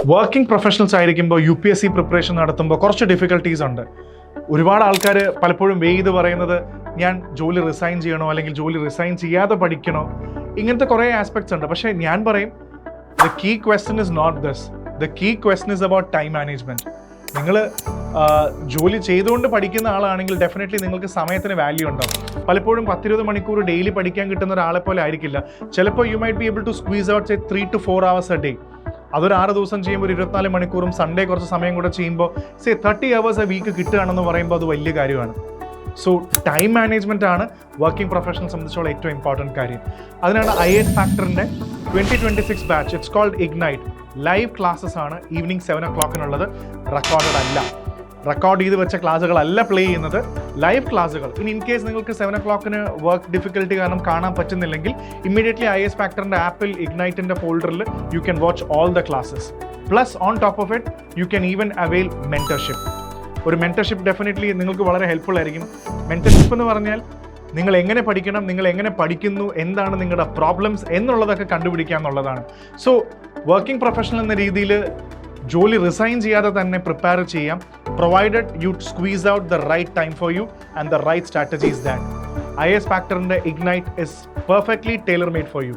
Working professionals ആയിരിക്കുമ്പോൾ UPSC preparation നടത്തുമ്പോൾ കുറച്ച് ഡിഫിക്കൽട്ടീസ് ഉണ്ട്. ഒരുപാട് ആൾക്കാർ പലപ്പോഴും ചെയ്ത് പറയുന്നത് ഞാൻ ജോലി റിസൈൻ ചെയ്യണോ അല്ലെങ്കിൽ ജോലി റിസൈൻ ചെയ്യാതെ പഠിക്കണോ, ഇങ്ങനത്തെ കുറേ ആസ്പെക്ട്സ് ഉണ്ട്. പക്ഷേ ഞാൻ പറയും the key question is not this. The key question is about time management. നിങ്ങൾ ജോലി ചെയ്തുകൊണ്ട് പഠിക്കുന്ന ആളാണെങ്കിൽ ഡെഫിനറ്റ്ലി നിങ്ങൾക്ക് സമയത്തിന് വാല്യൂ ഉണ്ടാവും. പലപ്പോഴും 10-20 മണിക്കൂർ ഡെയിലി പഠിക്കാൻ കിട്ടുന്ന ഒരാളെ പോലെ ആയിരിക്കില്ല. ചിലപ്പോൾ you might be able to squeeze out 3 to 4 hours a day. അതൊരു 6 ദിവസം ചെയ്യുമ്പോൾ 24 മണിക്കൂറും സൺഡേ കുറച്ച് സമയം കൂടെ ചെയ്യുമ്പോൾ 30 hours a week കിട്ടുകയാണെന്ന് പറയുമ്പോൾ അത് വലിയ കാര്യമാണ്. സോ ടൈം മാനേജ്മെൻ്റ് ആണ് വർക്കിംഗ് പ്രൊഫഷണൽ സംബന്ധിച്ചുള്ള ഏറ്റവും ഇമ്പോർട്ടൻറ്റ് കാര്യം. അതിനാണ് IAS ഫാക്ടറിൻ്റെ 2026 batch. It's called ignite. Live classes ആണ് ഈവനിങ് 7 o'clock റെക്കോർഡഡ് അല്ല. റെക്കോർഡ് ചെയ്ത് വെച്ച ക്ലാസ്സുകളല്ല പ്ലേ ചെയ്യുന്നത്, ലൈവ് ക്ലാസ്സുകൾ. ഇൻ കേസ് നിങ്ങൾക്ക് 7 o'clock വർക്ക് ഡിഫിക്കൽട്ടി കാരണം കാണാൻ പറ്റുന്നില്ലെങ്കിൽ ഇമ്മീഡിയറ്റ്ലി IAS ഫാക്ടറിൻ്റെ ആപ്പിൽ ഇഗ്നൈറ്റിൻ്റെ ഫോൾഡറിൽ you can watch all the classes. Plus on top of it you can even avail mentorship. ഒരു മെൻറ്റർഷിപ്പ് ഡെഫിനറ്റ്ലി നിങ്ങൾക്ക് വളരെ ഹെൽപ്ഫുൾ ആയിരിക്കും. മെൻറ്റർഷിപ്പ് എന്ന് പറഞ്ഞാൽ നിങ്ങൾ എങ്ങനെ പഠിക്കണം, നിങ്ങൾ എങ്ങനെ പഠിക്കുന്നു, എന്താണ് നിങ്ങളുടെ പ്രോബ്ലംസ് എന്നുള്ളതൊക്കെ കണ്ടുപിടിക്കുക എന്നുള്ളതാണ്. സോ വർക്കിംഗ് പ്രൊഫഷണൽ എന്ന രീതിയിൽ ജോലി റിസൈൻ ചെയ്യാതെ തന്നെ പ്രിപ്പയർ ചെയ്യാം, provided you squeeze out the right time for you and the right strategies. That IAS ഫാക്ടറിൻ്റെ ignite is perfectly tailor made for U.